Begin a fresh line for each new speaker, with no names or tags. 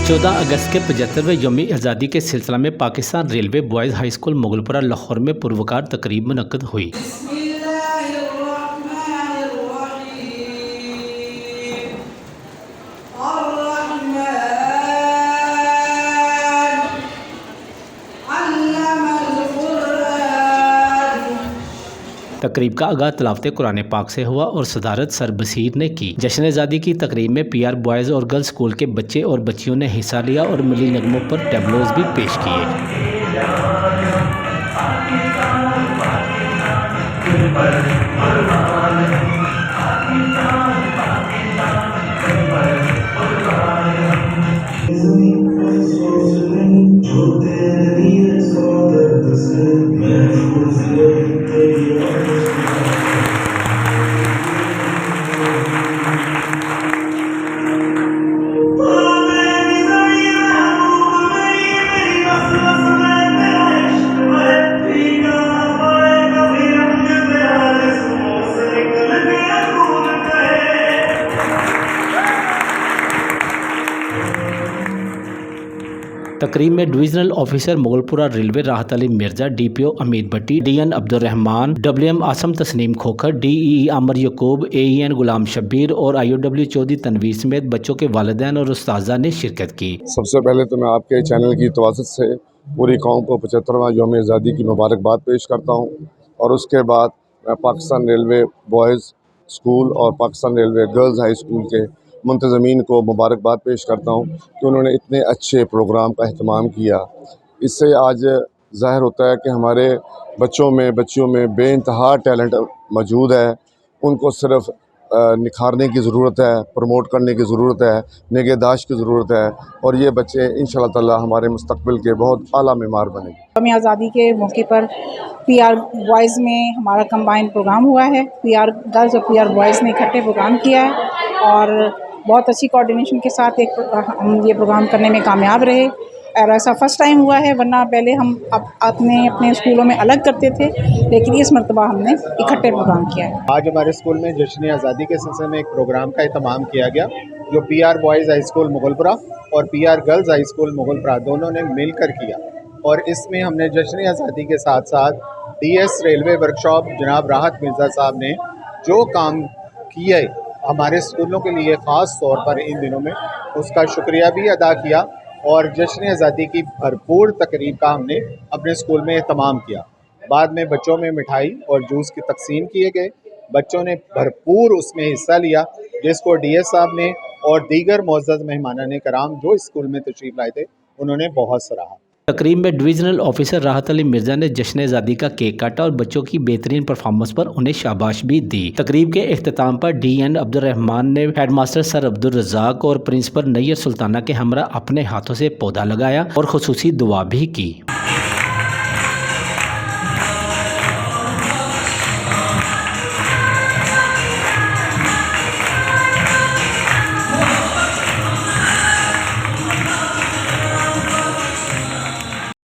14 अगस्त के 75वें यौम आज़ादी के सिलसिला में Pakistan railway boys high school Mughalpura Lahore में पुरवकार तकरीब मुनक्कद हुई। तकरीब का आगाज़ तिलावत कुरान पाक से हुआ और सदारत सर बसीर ने की। जश्न आज़ादी की तकरीब में पीआर बॉयज़ और गर्ल्स स्कूल के बच्चे और बच्चियों ने हिस्सा लिया और मिली नगमों पर टैबलोज भी पेश किए। तकरीब में divisional officer Mughalpura railway Rahat Ali Mirza, DPO Amid Bhatti, DN Abdurrahman, WM Asim Tasneem Khokhar, DEE Amir Yaqoob, AEN गुलाम शब्बीर और आईओडब्ल्यू चौधरी तनवीर समेत बच्चों के वालिदैन और उस्ताज़ा ने शिरकत की।
सबसे पहले तो मैं आपके चैनल की तवज्जुह से पूरी कौम को 75वां यौम आज़ादी की मुबारकबाद पेश करता हूँ और उसके बाद मैं पाकिस्तान रेलवे बॉयज़ स्कूल और Pakistan railway girls high school के मुंतज़मीन को मुबारकबाद पेश करता हूँ कि उन्होंने इतने अच्छे प्रोग्राम का अहतमाम किया। इससे आज ज़ाहिर होता है कि हमारे बच्चियों में बेइंतहा टैलेंट मौजूद है। उनको सिर्फ़ निखारने की ज़रूरत है, प्रमोट करने की ज़रूरत है, निगहदाश्त की ज़रूरत है और ये बच्चे इंशाअल्लाह ताला हमारे मुस्तक़बिल के बहुत आला मेमार बनेंगे।
यौम आज़ादी के मौके पर पीआर बॉयज़ में हमारा कंबाइन प्रोग्राम हुआ है। पीआर गर्ल्स और पीआर बॉयज़ ने इकट्ठे प्रोग्राम किया है और बहुत अच्छी कोऑर्डिनेशन के साथ हम ये प्रोग्राम करने में कामयाब रहे और ऐसा फ़र्स्ट टाइम हुआ है, वरना पहले हम अपने स्कूलों में अलग करते थे, लेकिन इस मरतबा हमने इकट्ठे प्रोग्राम किया है।
आज हमारे स्कूल में जश्न आज़ादी के सिलसिले में एक प्रोग्राम का एहतमाम किया गया जो PR boys high school Mughalpura और PR girls high school Mughalpura दोनों ने मिलकर किया और इसमें हमने जश्न आज़ादी के साथ साथ डीएस रेलवे वर्कशॉप जनाब राहत मिर्ज़ा साहब ने जो काम किए हमारे स्कूलों के लिए ख़ास तौर पर इन दिनों में उसका शुक्रिया भी अदा किया और जश्न आज़ादी की भरपूर तकरीब का हमने अपने स्कूल में एहतमाम किया। बाद में बच्चों में मिठाई और जूस की तकसीम किए गए। बच्चों ने भरपूर उसमें हिस्सा लिया जिसको डीएस साहब ने और दीगर मुअज़्ज़ज़ मेहमानाने कराम जो इस स्कूल में तशरीफ़ लाए थे उन्होंने बहुत सराहा।
तकरीब में डिविजनल ऑफिसर राहत अली मिर्जा ने जश्न आज़ादी का केक काटा और बच्चों की बेहतरीन परफॉर्मेंस पर उन्हें शाबाश भी दी। तकरीब के इख्तिताम पर डीएन अब्दुर्रहमान ने हेडमास्टर सर अब्दुल रज़ाक और प्रिंसिपल नैयर सुल्ताना के हमरा अपने हाथों से पौधा लगाया और खुसूसी दुआ भी की।